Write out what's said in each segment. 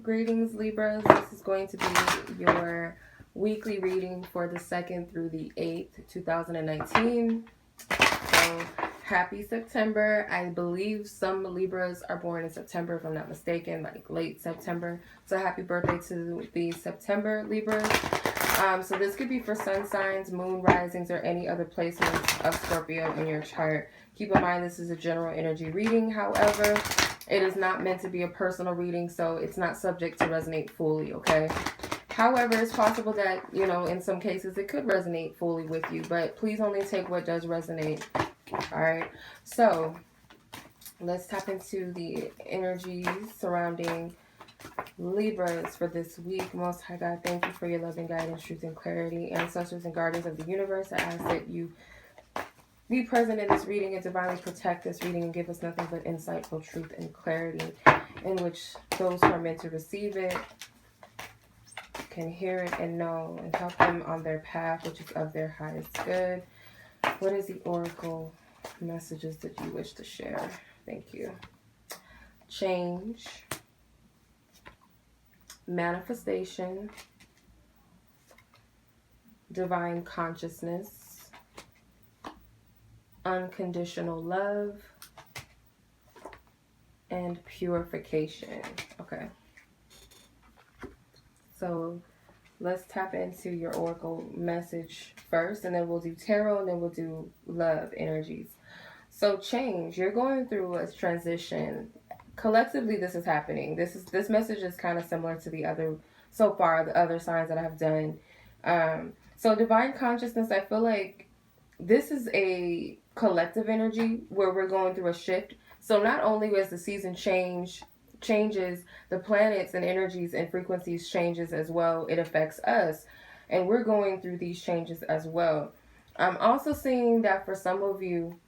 Greetings, Libras. This is going to be your weekly reading for the 2nd through the 8th, 2019. So, happy September. I believe some Libras are born in September, if I'm not mistaken, like late September. So, happy birthday to the September Libras. So this could be for sun signs, moon risings, or any other placements of Scorpio in your chart. Keep in mind this is a general energy reading, however. It is not meant to be a personal reading, so it's not subject to resonate fully, okay? However, it's possible that, you know, in some cases it could resonate fully with you, but please only take what does resonate, all right? So let's tap into the energies surrounding Libras for this week. Most High God, thank you for your loving guidance, truth, and clarity. Ancestors and guardians of the universe, I ask that you be present in this reading and divinely protect this reading and give us nothing but insightful truth and clarity in which those who are meant to receive it can hear it and know and help them on their path, which is of their highest good. What is the oracle messages that you wish to share? Thank you. Change. Manifestation, divine consciousness, unconditional love, and purification. Okay. So let's tap into your oracle message first, and then we'll do tarot, and then we'll do love energies. So change, you're going through a transition. Collectively, this is happening. This message is kind of similar to the other, so far, the other signs that I've done. So divine consciousness, I feel like this is a collective energy where we're going through a shift. So not only as the season changes, the planets and energies and frequencies changes as well. It affects us, and we're going through these changes as well. I'm also seeing that for some of you,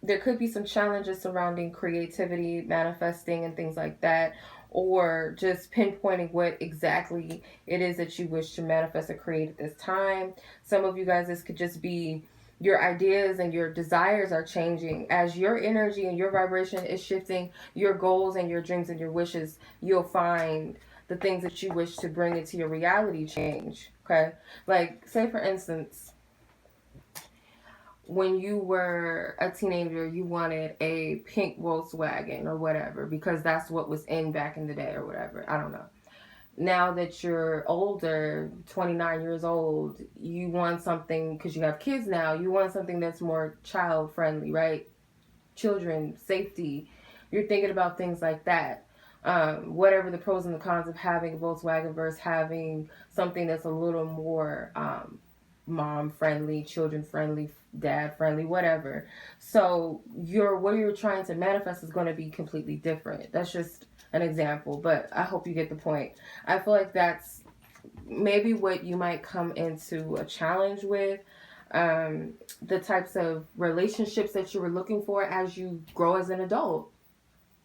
there could be some challenges surrounding creativity, manifesting, and things like that, or just pinpointing what exactly it is that you wish to manifest or create at this time. Some of you guys, this could just be your ideas and your desires are changing. As your energy and your vibration is shifting, your goals and your dreams and your wishes, you'll find the things that you wish to bring into your reality change, okay? Like, say for instance, when you were a teenager, you wanted a pink Volkswagen or whatever because that's what was in back in the day or whatever. I don't know. Now that you're older, 29 years old, you want something, because you have kids now, you want something that's more child friendly, right? Children, safety. You're thinking about things like that. Whatever the pros and the cons of having a Volkswagen versus having something that's a little more mom friendly, children friendly, dad friendly, whatever. So what you're trying to manifest is going to be completely different. That's just an example, but I hope you get the point. I feel like that's maybe what you might come into a challenge with. The types of relationships that you were looking for as you grow as an adult.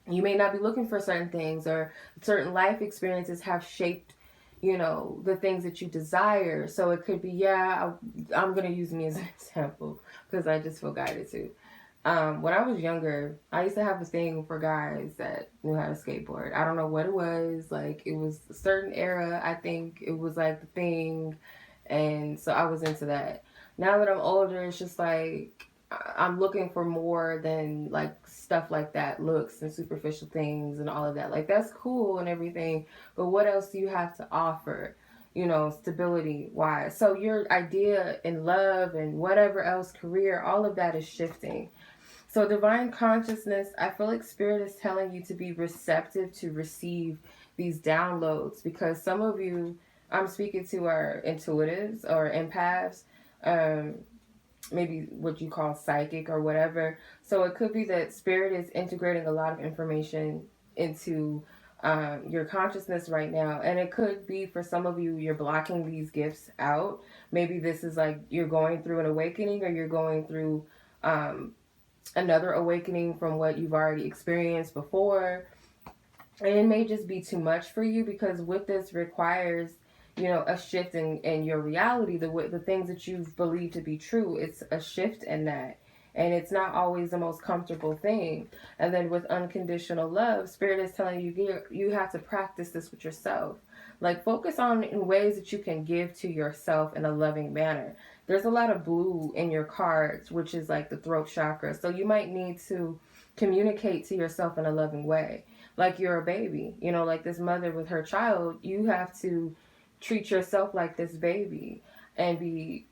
You may not be looking for certain things, or certain life experiences have shaped, you know, the things that you desire. So it could be, I'm going to use me as an example because I just feel guided to. When I was younger, I used to have a thing for guys that knew how to skateboard. I don't know what it was. Like, it was a certain era. I think it was like the thing. And so I was into that. Now that I'm older, it's just like, I'm looking for more than like stuff like that, looks and superficial things and all of that. Like, that's cool and everything, but what else do you have to offer, you know, stability wise? So your idea in love and whatever else, career, all of that is shifting. So divine consciousness, I feel like spirit is telling you to be receptive to receive these downloads, because some of you I'm speaking to are intuitives or empaths, maybe what you call psychic or whatever. So it could be that spirit is integrating a lot of information into your consciousness right now. And it could be for some of you, you're blocking these gifts out. Maybe this is like you're going through an awakening, or you're going through another awakening from what you've already experienced before. And it may just be too much for you, because what this requires, you know, a shift in your reality, the things that you've believed to be true, it's a shift in that. And it's not always the most comfortable thing. And then with unconditional love, Spirit is telling you you have to practice this with yourself. Like, focus on in ways that you can give to yourself in a loving manner. There's a lot of blue in your cards, which is like the throat chakra. So you might need to communicate to yourself in a loving way. Like you're a baby, you know, like this mother with her child, you have to treat yourself like this baby and be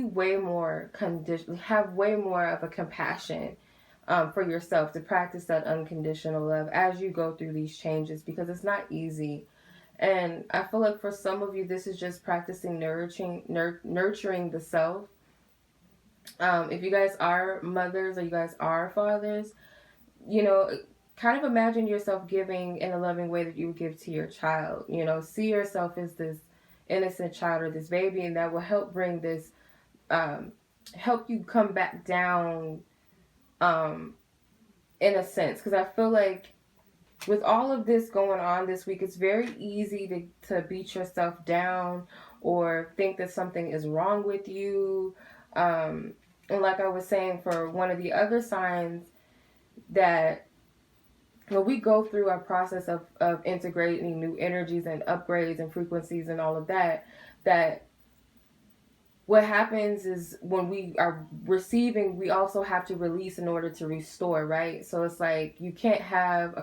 way more have way more of a compassion for yourself, to practice that unconditional love as you go through these changes, because it's not easy. And I feel like for some of you, this is just practicing nurturing the self. If you guys are mothers or you guys are fathers, you know, kind of imagine yourself giving in a loving way that you would give to your child. You know, see yourself as this innocent child or this baby, and that will help bring this, help you come back down, in a sense. Because I feel like with all of this going on this week, it's very easy to beat yourself down or think that something is wrong with you. And like I was saying, for one of the other signs, that when we go through our process of integrating new energies and upgrades and frequencies and all of that, that what happens is when we are receiving, we also have to release in order to restore, right? So it's like you can't have a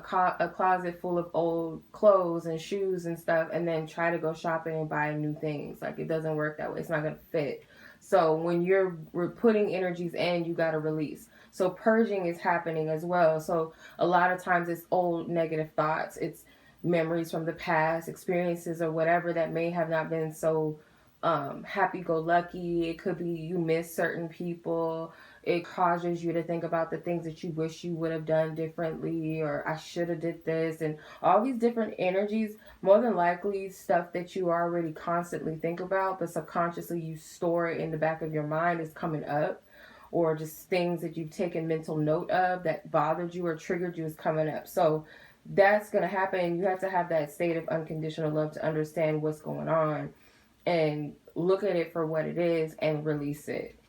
closet full of old clothes and shoes and stuff and then try to go shopping and buy new things. Like, it doesn't work that way. It's not going to fit. So when we're putting energies in, you got to release. So purging is happening as well. So a lot of times it's old negative thoughts. It's memories from the past, experiences or whatever that may have not been so happy-go-lucky. It could be you miss certain people. It causes you to think about the things that you wish you would have done differently, or I should have did this, and all these different energies. More than likely stuff that you already constantly think about, but subconsciously you store it in the back of your mind, is coming up, or just things that you've taken mental note of that bothered you or triggered you is coming up. So that's going to happen. You have to have that state of unconditional love to understand what's going on and look at it for what it is and release it.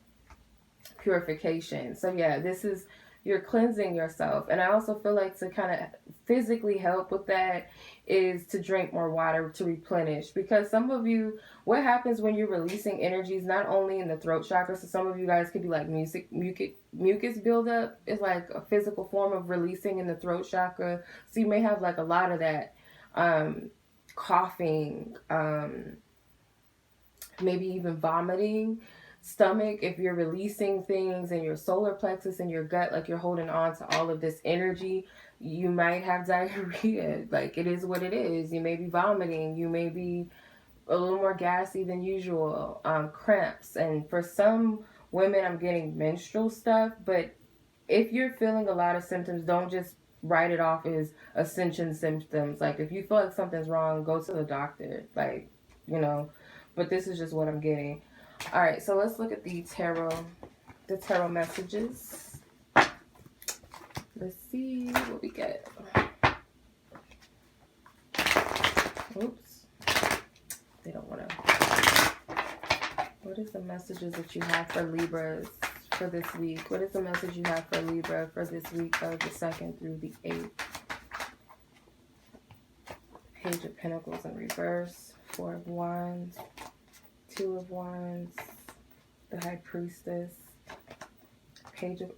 Purification. So yeah, this is, you're cleansing yourself. And I also feel like to kind of physically help with that is to drink more water to replenish. Because some of you, what happens when you're releasing energies, not only in the throat chakra, so some of you guys could be like mucus buildup is like a physical form of releasing in the throat chakra. So you may have like a lot of that, coughing, maybe even vomiting, stomach, if you're releasing things in your solar plexus and your gut, like you're holding on to all of this energy, you might have diarrhea. Like, it is what it is. You may be vomiting, you may be a little more gassy than usual, cramps. And for some women, I'm getting menstrual stuff. But if you're feeling a lot of symptoms, don't just write it off as ascension symptoms. Like, if you feel like something's wrong, go to the doctor. Like, you know, but this is just what I'm getting. All right, so let's look at the tarot messages. Let's see what we get. Oops. They don't want to. What is the messages that you have for Libras for this week? What is the message you have for Libra for this week of the 2nd through the 8th? Page of Pentacles in reverse. 4 of Wands. 2 of Wands. The High Priestess. Page of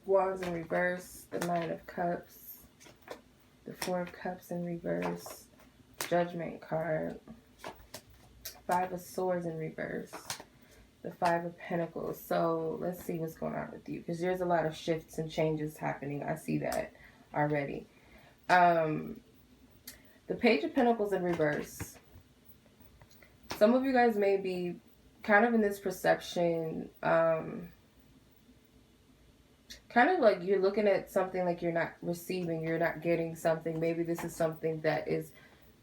Wands in reverse. The 9 of Cups. The 4 of Cups in reverse. Judgment card. 5 of Swords in reverse. The 5 of Pentacles. So let's see what's going on with you, because there's a lot of shifts and changes happening. I see that already. The Page of Pentacles in reverse. Some of you guys may be kind of in this perception, kind of like you're looking at something like you're not receiving, you're not getting something. Maybe this is something that is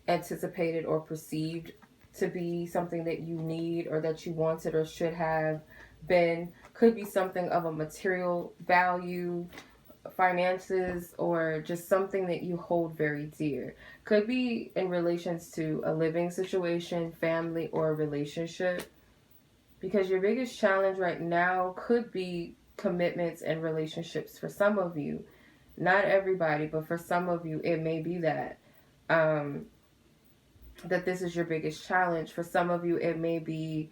anticipated or perceived to be something that you need or that you wanted or should have been. Could be something of a material value, finances, or just something that you hold very dear. Could be in relations to a living situation, family, or a relationship. Because your biggest challenge right now could be commitments and relationships for some of you. Not everybody, but for some of you, it may be that. That this is your biggest challenge. For some of you, it may be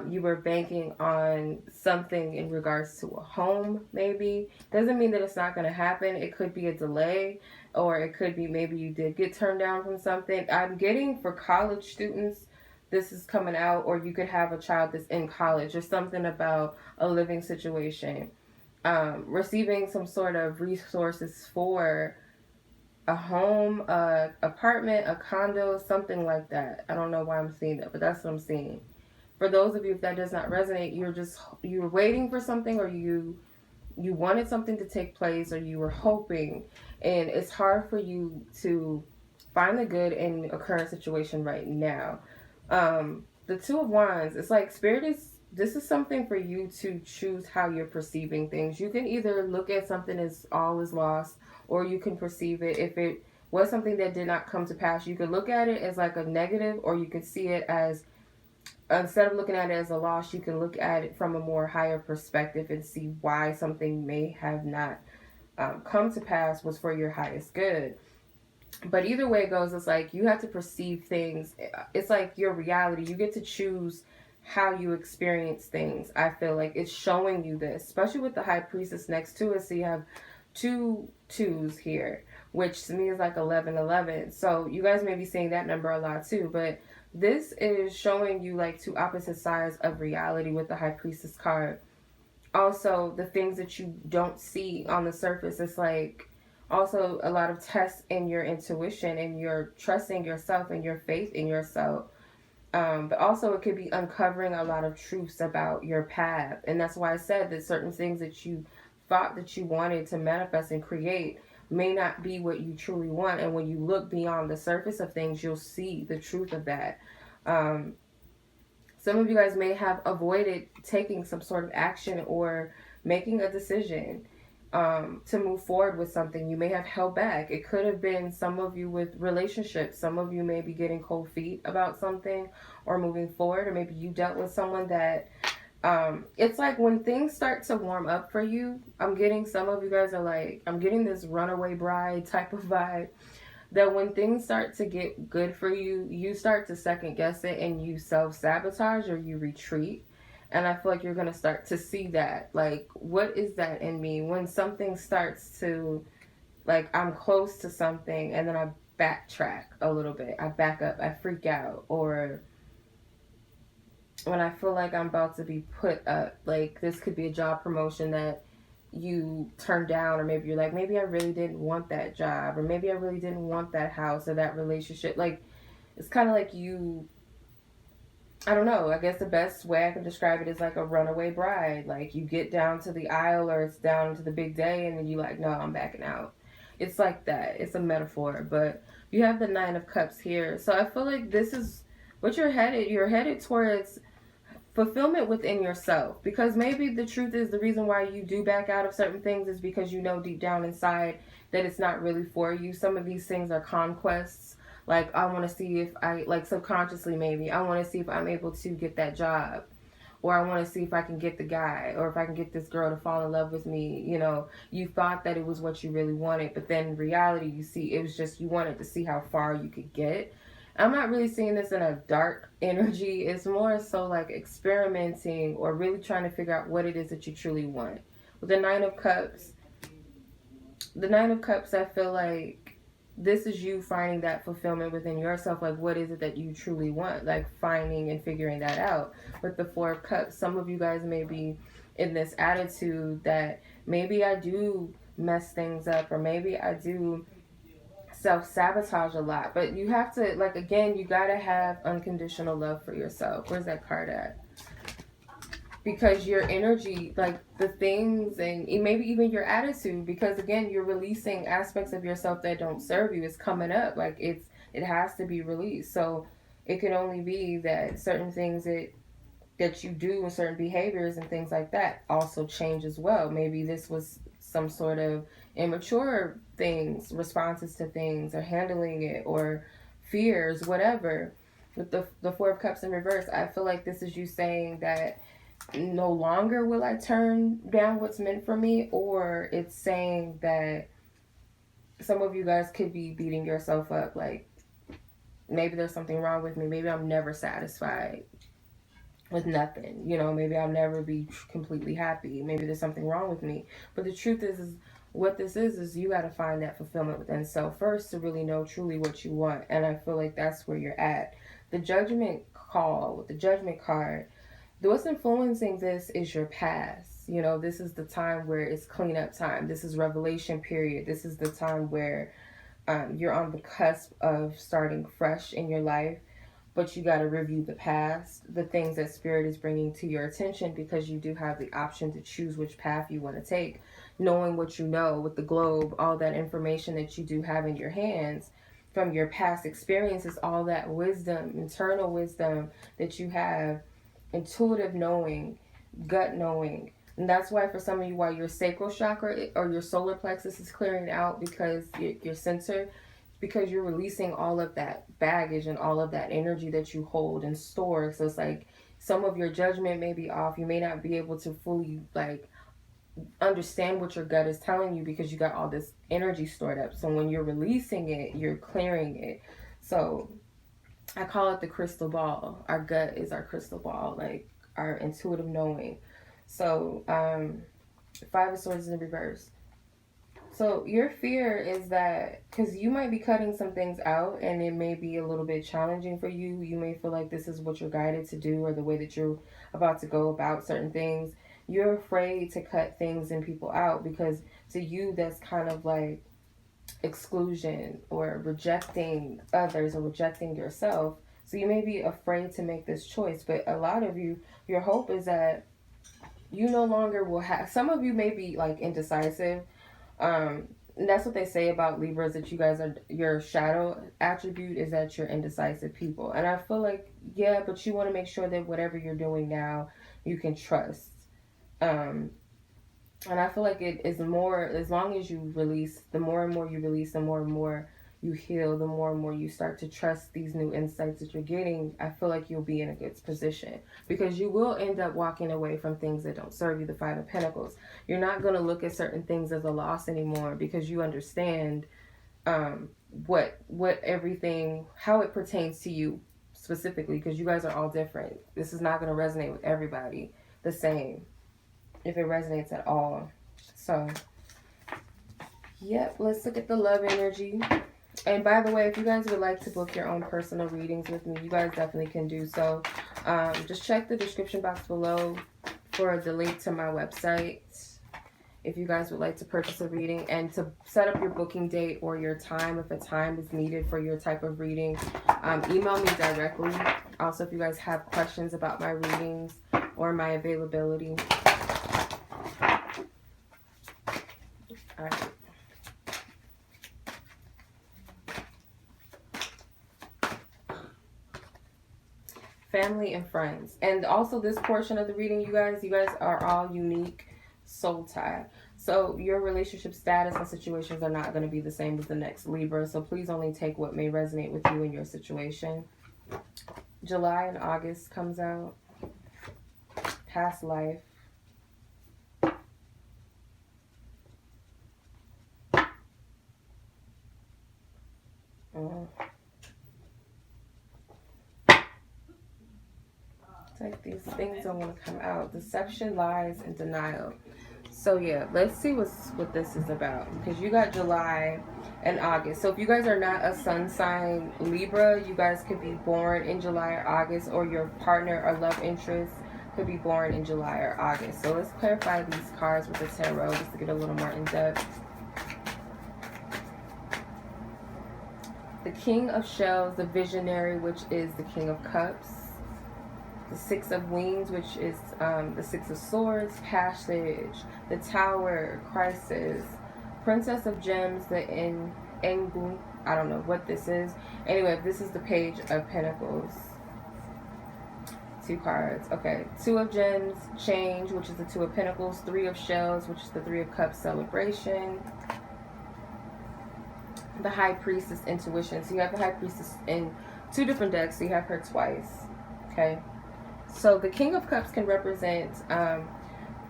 you were banking on something in regards to a home, maybe. Doesn't mean that it's not going to happen. It could be a delay, or it could be maybe you did get turned down from something. I'm getting for college students, this is coming out, or you could have a child that's in college, or something about a living situation. Receiving some sort of resources for a home, a apartment, a condo, something like that. I don't know why I'm seeing that, but that's what I'm seeing. For those of you, if that does not resonate, you're waiting for something, or you wanted something to take place, or you were hoping, and it's hard for you to find the good in a current situation right now. The Two of Wands, it's like this is something for you to choose how you're perceiving things. You can either look at something as all is lost, or you can perceive it, if it was something that did not come to pass, you could look at it as like a negative, or you could see it as, instead of looking at it as a loss, you can look at it from a more higher perspective and see why something may have not come to pass was for your highest good. But either way it goes, it's like you have to perceive things. It's like your reality. You get to choose how you experience things. I feel like it's showing you this, especially with the High Priestess next to it. So you have 2 2s here, which to me is like 11. So you guys may be seeing that number a lot too, but this is showing you like 2 opposite sides of reality with the High Priestess card. Also, the things that you don't see on the surface, it's like also a lot of tests in your intuition and your trusting yourself and your faith in yourself. But also it could be uncovering a lot of truths about your path. And that's why I said that certain things that you thought that you wanted to manifest and create may not be what you truly want. And when you look beyond the surface of things, you'll see the truth of that. Some of you guys may have avoided taking some sort of action or making a decision to move forward with something. You may have held back. It could have been some of you with relationships. Some of you may be getting cold feet about something or moving forward, or maybe you dealt with someone that it's like when things start to warm up for you, I'm getting some of you guys are like, I'm getting this runaway bride type of vibe, that when things start to get good for you, you start to second guess it and you self-sabotage or you retreat. And I feel like you're going to start to see that. Like, what is that in me? When something starts to, like, I'm close to something and then I backtrack a little bit. I back up. I freak out. Or when I feel like I'm about to be put up, like, this could be a job promotion that you turn down, or maybe you're like, maybe I really didn't want that job, or maybe I really didn't want that house or that relationship. Like, it's kind of like you, I don't know, I guess the best way I can describe it is like a runaway bride. Like, you get down to the aisle or it's down to the big day and then you like, no, I'm backing out. It's like that. It's a metaphor. But you have the 9 of Cups here. So I feel like this is what you're headed. You're headed towards fulfillment within yourself, because maybe the truth is the reason why you do back out of certain things is because you know deep down inside that it's not really for you. Some of these things are conquests. Like, I want to see if I, like, subconsciously maybe, I want to see if I'm able to get that job, or I want to see if I can get the guy, or if I can get this girl to fall in love with me. You know, you thought that it was what you really wanted, but then in reality, you see, it was just you wanted to see how far you could get. I'm not really seeing this in a dark energy. It's more so like experimenting or really trying to figure out what it is that you truly want. With the 9 of Cups, I feel like this is you finding that fulfillment within yourself. Like, what is it that you truly want? Like, finding and figuring that out. With the 4 of Cups, some of you guys may be in this attitude that maybe I do mess things up, or maybe I do self-sabotage a lot. But you have to, like, again, you gotta have unconditional love for yourself. Where's that card at? Because your energy, like the things, and maybe even your attitude, because again, you're releasing aspects of yourself that don't serve you. It's coming up. Like, it has to be released. So it can only be that certain things that you do and certain behaviors and things like that also change as well. Maybe this was some sort of immature things, responses to things, or handling it, or fears, whatever. With the 4 of Cups in reverse, I feel like this is you saying that no longer will I turn down what's meant for me, or it's saying that some of you guys could be beating yourself up, like maybe there's something wrong with me, maybe I'm never satisfied with nothing, you know, maybe I'll never be completely happy, maybe there's something wrong with me. But the truth is what this is you got to find that fulfillment within self first to really know truly what you want. And I feel like that's where you're at. The judgment call with the judgment card, what's influencing this is your past. You know, this is the time where it's cleanup time. This is revelation period. This is the time where you're on the cusp of starting fresh in your life, but you got to review the past, the things that spirit is bringing to your attention, because you do have the option to choose which path you want to take. Knowing what you know with the globe, all that information that you do have in your hands from your past experiences, all that wisdom, internal wisdom that you have, intuitive knowing, gut knowing. And that's why for some of you, why your sacral chakra or your solar plexus is clearing out, because your center, because you're releasing all of that baggage and all of that energy that you hold and store. So it's like some of your judgment may be off. You may not be able to fully like understand what your gut is telling you because you got all this energy stored up. So when you're releasing it, you're clearing it. So I call it the crystal ball. Our gut is our crystal ball, like our intuitive knowing. So, Five of Swords in reverse. So your fear is that, because you might be cutting some things out and it may be a little bit challenging for you. You may feel like this is what you're guided to do or the way that you're about to go about certain things. You're afraid to cut things and people out because to you that's kind of like exclusion or rejecting others or rejecting yourself. So you may be afraid to make this choice, but a lot of you, your hope is that you no longer will have, some of you may be like indecisive. And that's what they say about Libras, that you guys are, your shadow attribute is that you're indecisive people. And I feel like, yeah, but you want to make sure that whatever you're doing now, you can trust. And I feel like it is more, as long as you release, the more and more you release, the more and more you heal, the more and more you start to trust these new insights that you're getting, I feel like you'll be in a good position, because you will end up walking away from things that don't serve you, the Five of Pentacles. You're not going to look at certain things as a loss anymore, because you understand what everything, how it pertains to you specifically, because you guys are all different. This is not going to resonate with everybody the same, if it resonates at all. So, yep, let's look at the love energy. And by the way, if you guys would like to book your own personal readings with me, you guys definitely can do so. Just check the description box below for the link to my website if you guys would like to purchase a reading, and to set up your booking date or your time, if a time is needed for your type of reading. Email me directly. Also, if you guys have questions about my readings or my availability. All right. Family and friends. And also this portion of the reading, you guys are all unique soul tie. So your relationship status and situations are not going to be the same as the next Libra. So please only take what may resonate with you in your situation. July and August comes out. Past life. Like these things don't want to come out. Deception, lies, and denial. So yeah, let's see what this is about, because you got July and August. So if you guys are not a sun sign Libra, you guys could be born in July or August, or your partner or love interest could be born in July or August. So let's clarify these cards with the tarot just to get a little more in depth. The King of Shells, the Visionary, which is the King of Cups. The Six of Wings, which is the Six of Swords, Passage, the Tower, Crisis, Princess of Gems, the Engu. I don't know what this is. Anyway, this is the Page of Pentacles. Two cards. Okay. Two of Gems, Change, which is the Two of Pentacles. Three of Shells, which is the Three of Cups, Celebration. The High Priestess, Intuition. So you have the High Priestess in two different decks. So you have her twice. Okay. So the King of Cups can represent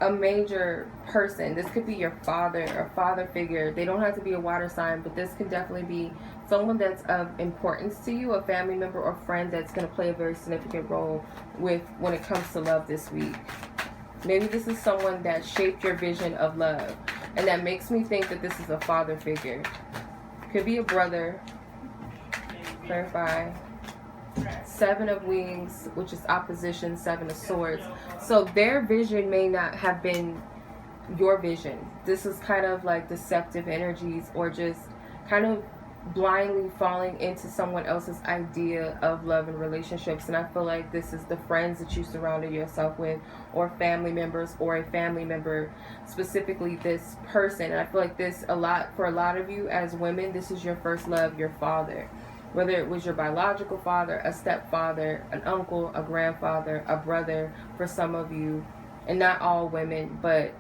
a major person. This could be your father or father figure. They don't have to be a water sign, but this could definitely be someone that's of importance to you, a family member or friend that's going to play a very significant role with when it comes to love this week. Maybe this is someone that shaped your vision of love, and that makes me think that this is a father figure. Could be a brother. Clarify. 7 of Wings, which is opposition, 7 of Swords. So their vision may not have been your vision. This is kind of like deceptive energies, or just kind of blindly falling into someone else's idea of love and relationships. And I feel like this is the friends that you surrounded yourself with, or family members, or a family member, specifically this person. And I feel like this for a lot of you as women, this is your first love, your father. Whether it was your biological father, a stepfather, an uncle, a grandfather, a brother for some of you, and not all women, but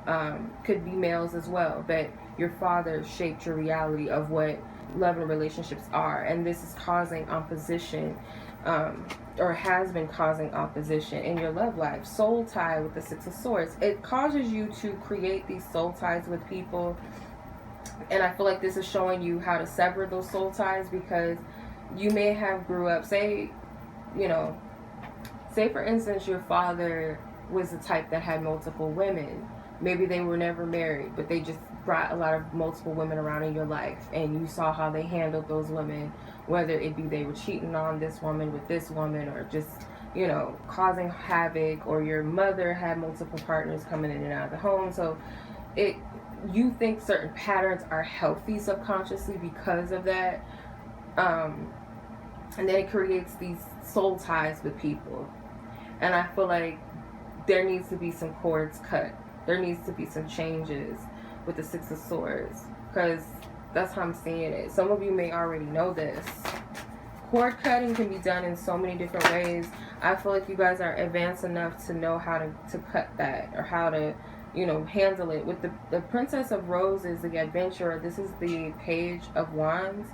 could be males as well, that your father shaped your reality of what love and relationships are. And this is causing opposition, or has been causing opposition in your love life. Soul tie with the 6 of Swords. It causes you to create these soul ties with people. And I feel like this is showing you how to sever those soul ties, because you may have grew up, say for instance, your father was the type that had multiple women. Maybe they were never married, but they just brought a lot of multiple women around in your life, and you saw how they handled those women, whether it be they were cheating on this woman with this woman, or just, causing havoc, or your mother had multiple partners coming in and out of the home. So you think certain patterns are healthy subconsciously because of that. And then it creates these soul ties with people. And I feel like there needs to be some cords cut. There needs to be some changes with the 6 of Swords, because that's how I'm seeing it. Some of you may already know this. Cord cutting can be done in so many different ways. I feel like you guys are advanced enough to know how to cut that, or how to, handle it. With the Princess of Roses, the adventurer, this is the Page of Wands.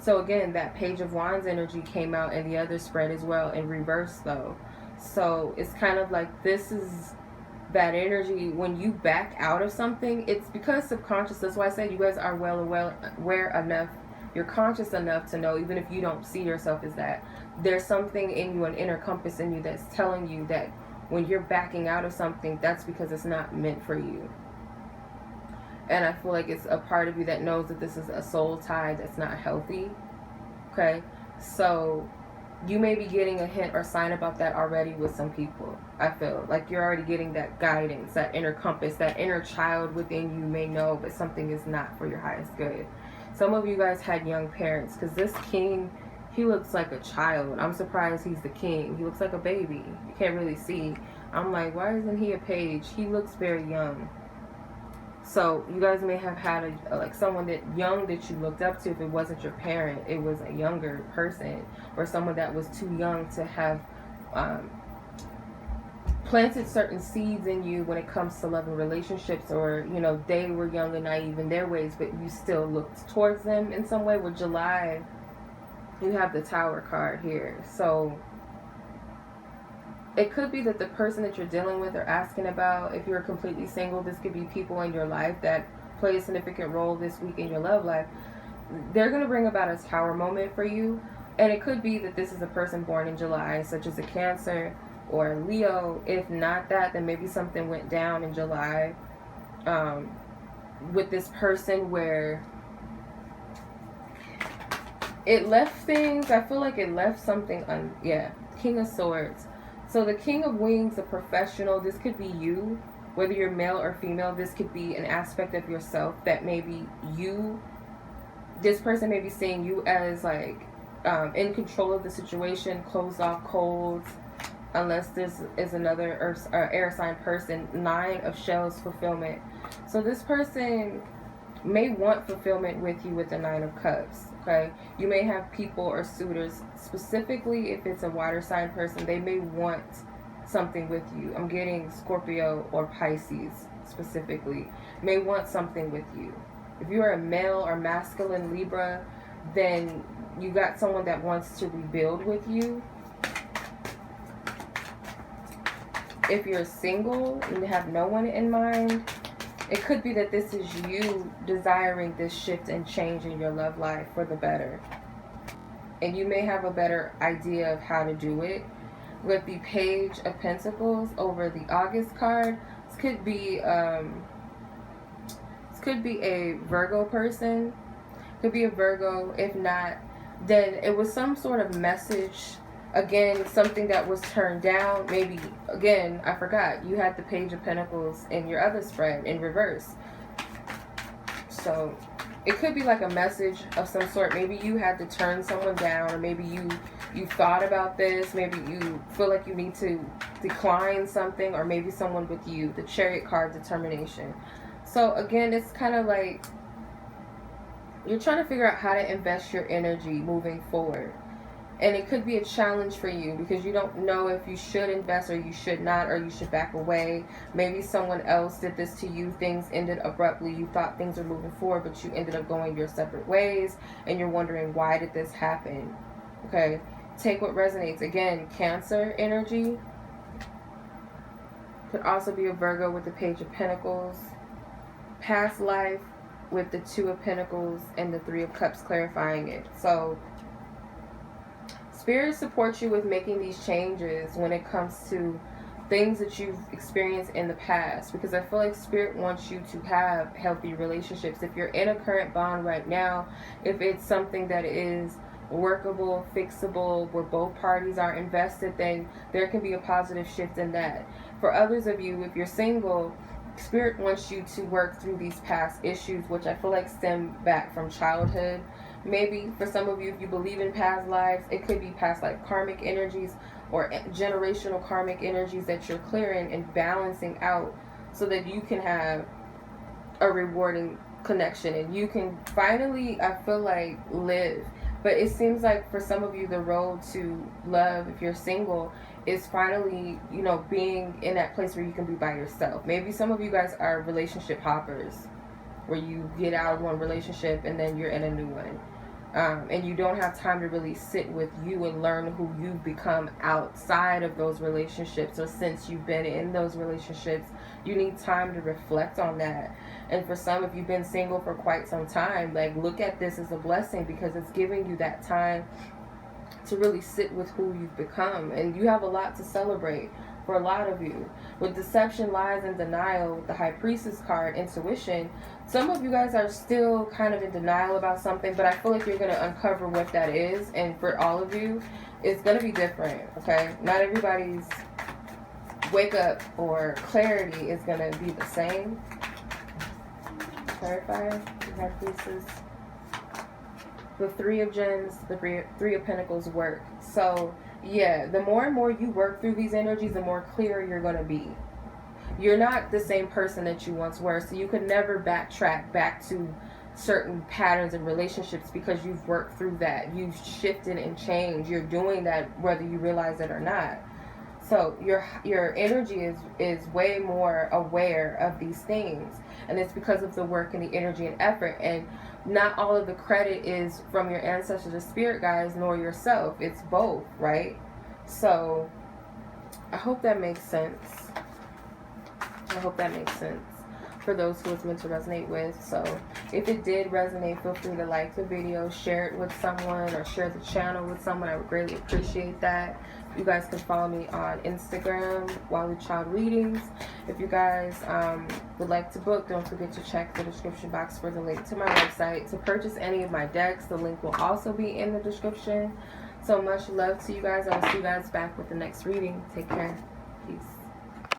So again, that Page of Wands energy came out in the other spread as well, in reverse though. So it's kind of like, this is that energy when you back out of something. It's because subconscious. That's why I said you guys are well aware enough. You're conscious enough to know, even if you don't see yourself as that, there's something in you, an inner compass in you, that's telling you that when you're backing out of something, that's because it's not meant for you. And I feel like it's a part of you that knows that this is a soul tie that's not healthy. Okay? So you may be getting a hint or sign about that already with some people. I feel like you're already getting that guidance, that inner compass, that inner child within you may know, but something is not for your highest good. Some of you guys had young parents, because this king, he looks like a child. I'm surprised he's the king. He looks like a baby. You can't really see. I'm like, why isn't he a page? He looks very young. So you guys may have had someone that you looked up to. If it wasn't your parent, it was a younger person, or someone that was too young to have planted certain seeds in you when it comes to love and relationships, or they were young and naive in their ways, but you still looked towards them in some way. With July, you have the Tower card here. So it could be that the person that you're dealing with or asking about, if you're completely single, this could be people in your life that play a significant role this week in your love life. They're going to bring about a Tower moment for you. And it could be that this is a person born in July, such as a Cancer or a Leo. If not that, then maybe something went down in July with this person, where it left things. I feel like it left something King of Swords. So the King of Wings, a professional, this could be you, whether you're male or female. This could be an aspect of yourself that maybe this person may be seeing you as in control of the situation, closed off, cold, unless this is another air sign person. 9 of Shells, fulfillment. So this person may want fulfillment with you with the 9 of Cups. Okay, you may have people or suitors, specifically if it's a water sign person, they may want something with you. I'm getting Scorpio or Pisces specifically, may want something with you. If you're a male or masculine Libra, then you got someone that wants to rebuild with you. if you're single and have no one in mind, it could be that this is you desiring this shift and change in your love life for the better. And you may have a better idea of how to do it. With the Page of Pentacles over the August card, this could be a Virgo person. Could be a Virgo. If not, then it was some sort of message. Again, something that was turned down. Maybe, again, I forgot. You had the Page of Pentacles in your other spread in reverse. So it could be like a message of some sort. Maybe you had to turn someone down, or maybe you thought about this. Maybe you feel like you need to decline something, or maybe someone with you. The Chariot card, determination. So again, it's kind of like you're trying to figure out how to invest your energy moving forward. And it could be a challenge for you because you don't know if you should invest or you should not, or you should back away. Maybe someone else did this to you. Things ended abruptly. You thought things were moving forward, but you ended up going your separate ways. And you're wondering, why did this happen? Okay. Take what resonates. Again, Cancer energy. Could also be a Virgo with the Page of Pentacles. Past life with the Two of Pentacles and the Three of Cups, clarifying it. So Spirit supports you with making these changes when it comes to things that you've experienced in the past, because I feel like Spirit wants you to have healthy relationships. If you're in a current bond right now, if it's something that is workable, fixable, where both parties are invested, then there can be a positive shift in that. For others of you, if you're single, Spirit wants you to work through these past issues, which I feel like stem back from childhood. Maybe for some of you, if you believe in past lives, it could be past life karmic energies or generational karmic energies that you're clearing and balancing out so that you can have a rewarding connection and you can finally, I feel like, live. But it seems like for some of you, the road to love, if you're single, is finally, you know, being in that place where you can be by yourself. Maybe some of you guys are relationship hoppers, where you get out of one relationship and then you're in a new one. And you don't have time to really sit with you and learn who you've become outside of those relationships, or since you've been in those relationships. You need time to reflect on that. And for some, if you've been single for quite some time, like, look at this as a blessing, because it's giving you that time to really sit with who you've become. And you have a lot to celebrate for a lot of you. With deception, lies, and denial, with the High Priestess card, intuition, some of you guys are still kind of in denial about something, but I feel like you're going to uncover what that is. And for all of you, it's going to be different, okay? Not everybody's wake up or clarity is going to be the same. Clarify, the High Priestess. The Three of Gems, the Three of Pentacles work. So yeah, the more and more you work through these energies, the more clear you're going to be. You're not the same person that you once were, so you could never backtrack back to certain patterns and relationships because you've worked through that. You've shifted and changed. You're doing that whether you realize it or not. So your energy is way more aware of these things, and it's because of the work and the energy and effort. And not all of the credit is from your ancestors or spirit guides, nor yourself. It's both, right? So I hope that makes sense. I hope that makes sense for those who it's meant to resonate with. So if it did resonate, feel free to like the video, share it with someone, or share the channel with someone. I would greatly appreciate that. You guys can follow me on Instagram, Walu Child Readings. If you guys would like to book, don't forget to check the description box for the link to my website. To purchase any of my decks, the link will also be in the description. So much love to you guys. I will see you guys back with the next reading. Take care. Peace.